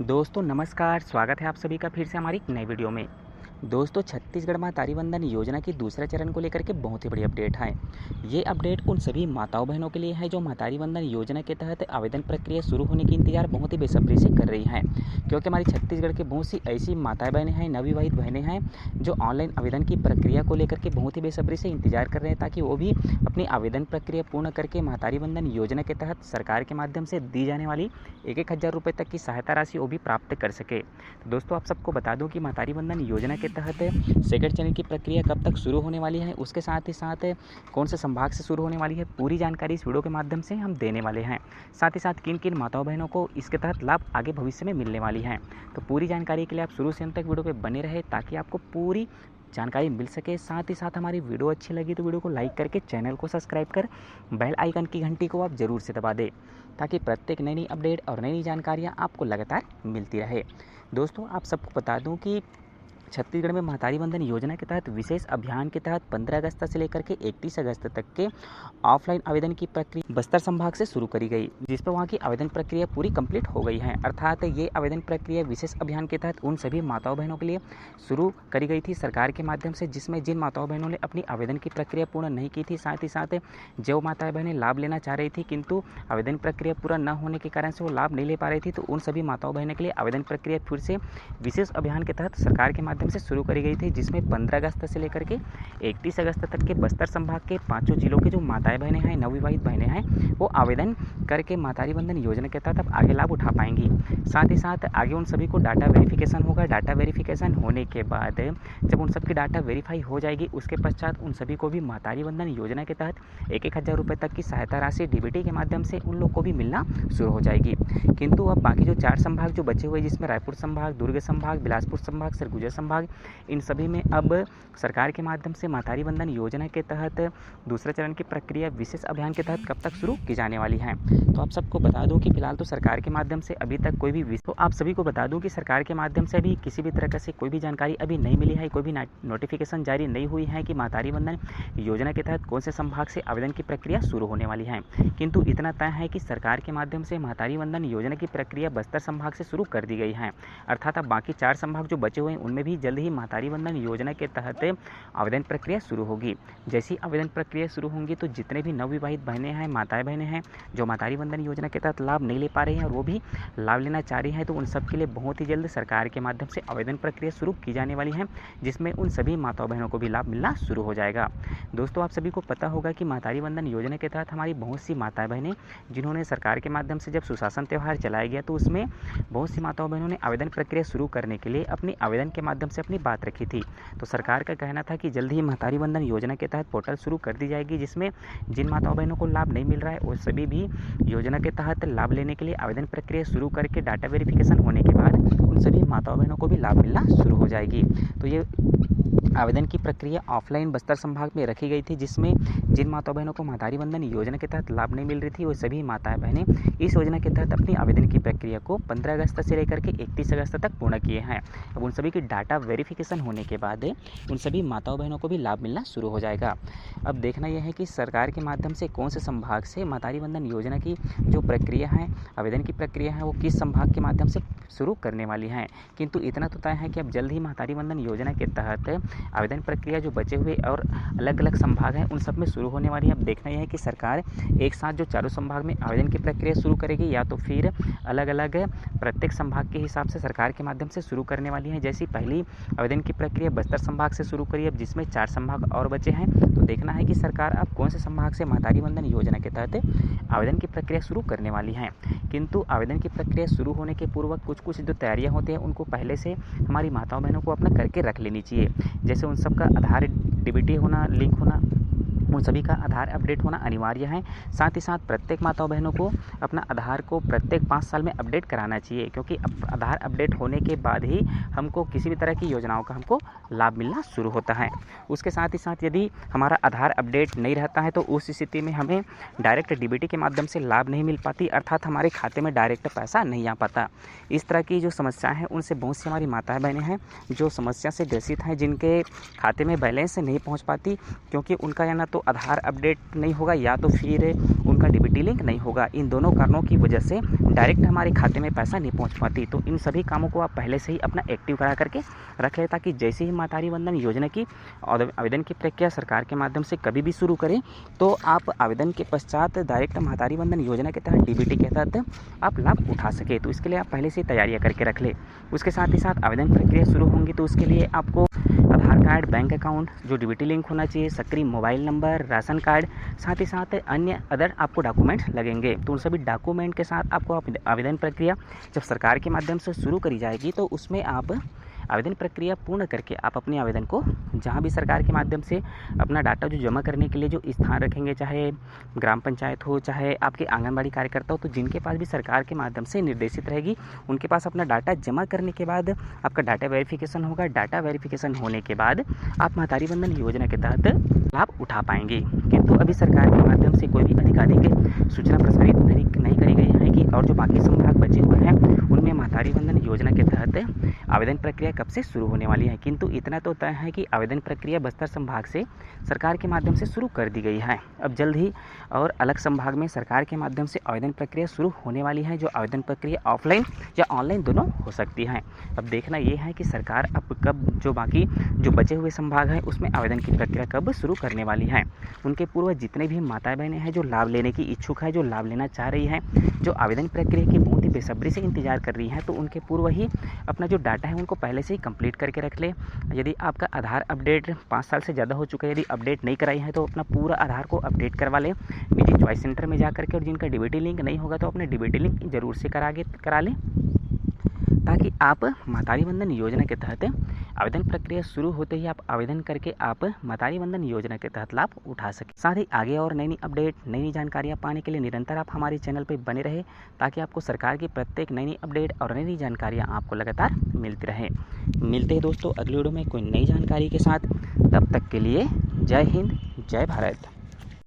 दोस्तों नमस्कार, स्वागत है आप सभी का फिर से हमारी एक नई वीडियो में। दोस्तों छत्तीसगढ़ मातारी वंदन योजना की दूसरे चरण को लेकर के बहुत ही बड़ी अपडेट है। ये अपडेट उन सभी माताओं बहनों के लिए है जो मातारी वंदन योजना के तहत आवेदन प्रक्रिया शुरू होने की इंतजार बहुत ही बेसब्री से कर रही हैं, क्योंकि हमारी छत्तीसगढ़ की बहुत सी ऐसी माताएं बहनें हैं, नवविवाहित बहनें हैं जो ऑनलाइन आवेदन की प्रक्रिया को लेकर के बहुत ही बेसब्री से इंतजार कर रहे हैं ताकि वो भी अपनी आवेदन प्रक्रिया पूर्ण करके मातारी वंदन योजना के तहत सरकार के माध्यम से दी जाने वाली 1,000 रुपये तक की सहायता राशि वो भी प्राप्त कर सके। तो दोस्तों आप सबको बता दूं कि मातारी वंदन योजना के तहत सेकंड चरण की प्रक्रिया कब तक शुरू होने वाली है, उसके साथ ही साथ कौन से संभाग से शुरू होने वाली है, पूरी जानकारी इस वीडियो के माध्यम से हम देने वाले हैं। साथ ही साथ किन किन माताओं बहनों को इसके तहत लाभ आगे भविष्य में मिलने वाली है। तो पूरी जानकारी के लिए आप शुरू से अंत तक वीडियो पे बने रहे ताकि आपको पूरी जानकारी मिल सके। साथ ही साथ हमारी वीडियो अच्छी लगी तो वीडियो को लाइक करके चैनल को सब्सक्राइब कर बेल आइकन की घंटी को आप ज़रूर से दबा दें ताकि प्रत्येक नई अपडेट और नई जानकारियाँ आपको लगातार मिलती रहे। दोस्तों आप सबको बता दूं कि छत्तीसगढ़ में मातारी वंदन योजना के तहत विशेष अभियान के तहत 15 अगस्त से लेकर के 31 अगस्त तक के ऑफलाइन आवेदन की प्रक्रिया बस्तर संभाग से शुरू करी गई, जिस पर वहां की आवेदन प्रक्रिया पूरी कंप्लीट हो गई है। अर्थात ये आवेदन प्रक्रिया विशेष अभियान के तहत उन सभी माताओं बहनों के लिए शुरू करी गई थी सरकार के माध्यम से, जिसमें जिन माताओं बहनों ने अपनी आवेदन की प्रक्रिया पूर्ण नहीं की थी, साथ ही साथ जो माताएं बहनें लाभ लेना चाह रही थी किंतु आवेदन प्रक्रिया पूरा न होने के कारण से वो लाभ नहीं ले पा रही थी, तो उन सभी माताओं बहनों के लिए आवेदन प्रक्रिया फिर से विशेष अभियान के तहत सरकार के माध्यम से शुरू करी गई थी, जिसमें 15 अगस्त से लेकर के 31 अगस्त तक के बस्तर संभाग के 5 जिलों के जो माताएं बहनें हैं, नवविवाहित बहनें हैं, वो आवेदन करके मातारी वंदन योजना के तहत अब आगे लाभ उठा पाएंगी। साथ ही साथ आगे उन सभी को डाटा वेरिफिकेशन होगा। डाटा वेरिफिकेशन होने के बाद जब उन सबकी डाटा वेरीफाई हो जाएगी, उसके पश्चात उन सभी को भी मातारी वंदन योजना के तहत 1,000 रुपये तक की सहायता राशि डीबीटी के माध्यम से उन लोग को भी मिलना शुरू हो जाएगी। किंतु अब बाकी जो 4 संभाग जो बचे हुए, जिसमें रायपुर संभाग, दुर्ग संभाग, बिलासपुर संभाग, सरगुजा संभाग, इन सभी में अब सरकार के माध्यम से मातारी वंदन योजना के तहत दूसरे चरण की प्रक्रिया विशेष अभियान के तहत कब तक शुरू की जाने वाली है। तो आप सबको बता दूं कि फिलहाल तो सरकार के माध्यम से अभी तक कोई भी तो आप सभी को बता दूं कि सरकार के माध्यम से अभी किसी भी तरह से कोई भी जानकारी अभी नहीं मिली है, कोई भी नोटिफिकेशन जारी नहीं हुई है कि मातारी वंदन योजना के तहत कौन से संभाग से आवेदन की प्रक्रिया शुरू होने वाली है। किंतु इतना तय है कि सरकार के माध्यम से मातारी वंदन योजना की प्रक्रिया बस्तर संभाग से शुरू कर दी गई है। अर्थात अब बाकी 4 संभाग जो बचे हुए हैं उनमें भी जल्द ही मातारी वंदन योजना के तहत आवेदन प्रक्रिया शुरू होगी। जैसी आवेदन प्रक्रिया शुरू होंगी तो जितने भी नवविवाहित बहनें हैं, माताएं बहनें हैं जो मातारी वंदन योजना के तहत लाभ नहीं ले पा रही हैं और वो भी लाभ लेना चाह रही हैं, तो उन सब के लिए बहुत ही जल्द सरकार के माध्यम से आवेदन प्रक्रिया शुरू की जाने वाली है, जिसमें उन सभी माताओं बहनों को भी लाभ मिलना शुरू हो जाएगा। दोस्तों आप सभी को पता होगा कि मातारी वंदन योजना के तहत हमारी बहुत सी माताएं बहनें जिन्होंने सरकार के माध्यम से जब सुशासन त्यौहार चलाया गया तो उसमें बहुत सी माताओं बहनों ने आवेदन प्रक्रिया शुरू करने के लिए अपनी आवेदन के माध्यम से अपनी बात रखी थी। तो सरकार का कहना था कि जल्द ही मातारी वंदन योजना के तहत पोर्टल शुरू कर दी जाएगी, जिसमें जिन माताओं बहनों को लाभ नहीं मिल रहा है वो सभी भी योजना के तहत लाभ लेने के लिए आवेदन प्रक्रिया शुरू करके डाटा वेरिफिकेशन होने के बाद उन सभी माताओं बहनों को भी लाभ मिलना शुरू हो जाएगी। तो ये आवेदन की प्रक्रिया ऑफलाइन बस्तर संभाग में रखी गई थी, जिसमें जिन माताओं बहनों को मातारी वंदन योजना के तहत लाभ नहीं मिल रही थी वो सभी माताएं बहनें इस योजना के तहत अपनी आवेदन की प्रक्रिया को 15 अगस्त से लेकर के 31 अगस्त तक पूर्ण किए हैं। अब उन सभी की डाटा वेरिफिकेशन होने के बाद उन सभी माताओं बहनों को भी लाभ मिलना शुरू हो जाएगा। अब देखना यह है कि सरकार के माध्यम से कौन से संभाग से मातारी वंदन योजना की जो प्रक्रिया है, आवेदन की प्रक्रिया है, वो किस संभाग के माध्यम से शुरू करने वाली है। किंतु इतना तो तय है कि अब जल्द ही मातारी वंदन योजना के तहत आवेदन प्रक्रिया जो बचे हुए और अलग अलग संभाग हैं उन सब में शुरू होने वाली है। अब देखना यह है कि सरकार एक साथ जो चारों संभाग में आवेदन की प्रक्रिया शुरू करेगी या तो फिर अलग अलग प्रत्येक संभाग के हिसाब से सरकार के माध्यम से शुरू करने वाली है। जैसी पहली आवेदन की प्रक्रिया बस्तर संभाग से शुरू करी, अब जिसमें 4 संभाग और बचे हैं, तो देखना है कि सरकार अब कौन से संभाग से मातारी वंदन योजना के तहत आवेदन की प्रक्रिया शुरू करने वाली है। किंतु आवेदन की प्रक्रिया शुरू होने के पूर्व कुछ जो तैयारियां होती हैं उनको पहले से हमारी माताओं बहनों को अपना करके रख लेनी चाहिए। जैसे उन सबका आधार डीबीटी होना, लिंक होना, उन सभी का आधार अपडेट होना अनिवार्य है। साथ ही साथ प्रत्येक माताओं बहनों को अपना आधार को प्रत्येक 5 साल में अपडेट कराना चाहिए, क्योंकि आधार अपडेट होने के बाद ही हमको किसी भी तरह की योजनाओं का हमको लाभ मिलना शुरू होता है। उसके साथ ही साथ यदि हमारा आधार अपडेट नहीं रहता है तो उस स्थिति में हमें डायरेक्ट डीबीटी के माध्यम से लाभ नहीं मिल पाती, अर्थात हमारे खाते में डायरेक्ट पैसा नहीं आ पाता। इस तरह की जो समस्याएँ हैं उनसे बहुत सी हमारी माताएँ बहनें हैं जो समस्या से ग्रसित हैं, जिनके खाते में बैलेंस नहीं पहुँच पाती, क्योंकि उनका या ना तो आधार अपडेट नहीं होगा या तो फिर उनका डीबीटी लिंक नहीं होगा। इन दोनों कारणों की वजह से डायरेक्ट हमारे खाते में पैसा नहीं पहुंच पाती। तो इन सभी कामों को आप पहले से ही अपना एक्टिव करा करके रख लें, ताकि जैसे ही महतारी वंदन योजना की आवेदन की प्रक्रिया सरकार के माध्यम से कभी भी शुरू करें तो आप आवेदन के पश्चात डायरेक्ट महतारी वंदन योजना के तहत डीबीटी के तहत आप लाभ उठा सके। तो इसके लिए आप पहले से तैयारियां करके रख लें। उसके साथ ही साथ आवेदन प्रक्रिया शुरू होंगी तो उसके लिए आपको आधार कार्ड, बैंक अकाउंट, जो डीबीटी लिंक होना चाहिए, सक्रिय मोबाइल नंबर, राशन कार्ड, साथ ही साथ अन्य अदर आपको डॉक्यूमेंट लगेंगे। तो उन सभी डॉक्यूमेंट के साथ आपको आवेदन प्रक्रिया जब सरकार के माध्यम से शुरू करी जाएगी तो उसमें आप आवेदन प्रक्रिया पूर्ण करके आप अपने आवेदन को जहां भी सरकार के माध्यम से अपना डाटा जो जमा करने के लिए जो स्थान रखेंगे, चाहे ग्राम पंचायत हो, चाहे आपके आंगनबाड़ी कार्यकर्ता हो, तो जिनके पास भी सरकार के माध्यम से निर्देशित रहेगी उनके पास अपना डाटा जमा करने के बाद आपका डाटा वेरिफिकेशन होगा। डाटा वेरिफिकेशन होने के बाद आप महतारी वंदन योजना के तहत लाभ उठा पाएंगे। किंतु अभी सरकार के माध्यम से कोई भी आधिकारिक सूचना प्रसारित नहीं करी गई है कि और जो बाकी संभाग बचे हुए हैं उनमें महतारी वंदन योजना के तहत आवेदन प्रक्रिया कब से शुरू होने वाली है। किंतु इतना तो तय है कि आवेदन प्रक्रिया बस्तर संभाग से सरकार के माध्यम से शुरू कर दी गई है। अब जल्द ही और अलग संभाग में सरकार के माध्यम से आवेदन प्रक्रिया शुरू होने वाली है, जो आवेदन प्रक्रिया ऑफलाइन या ऑनलाइन दोनों हो सकती है। अब देखना ये है कि सरकार अब कब जो बचे हुए संभाग हैं उसमें आवेदन की प्रक्रिया कब शुरू करने वाली है। उनके पूर्व जितने भी माताएं बहनें हैं जो लाभ लेने की इच्छुक है, जो लाभ लेना चाह रही हैं, जो आवेदन प्रक्रिया की बहुत ही बेसब्री से इंतजार कर रही हैं, तो उनके पूर्व ही अपना जो डाटा है उनको पहले से ही कंप्लीट करके रख ले। यदि आपका आधार अपडेट 5 साल से ज़्यादा हो चुका है, यदि अपडेट नहीं कराई है तो अपना पूरा आधार को अपडेट करवा ले निजी चॉइस सेंटर में जा करके। और जिनका डीबीटी लिंक नहीं होगा तो अपने डीबीटी लिंक जरूर से करा लें, ताकि आप महतारी वंदन योजना के तहत आवेदन प्रक्रिया शुरू होते ही आप आवेदन करके आप महतारी वंदन योजना के तहत लाभ उठा सकें। साथ ही आगे और नई अपडेट, नई जानकारियाँ पाने के लिए निरंतर आप हमारे चैनल पर बने रहे, ताकि आपको सरकार की प्रत्येक नई अपडेट और नई जानकारियाँ आपको लगातार मिलती रहे। मिलते हैं दोस्तों अगली वीडियो में कोई नई जानकारी के साथ। तब तक के लिए जय हिंद, जय भारत।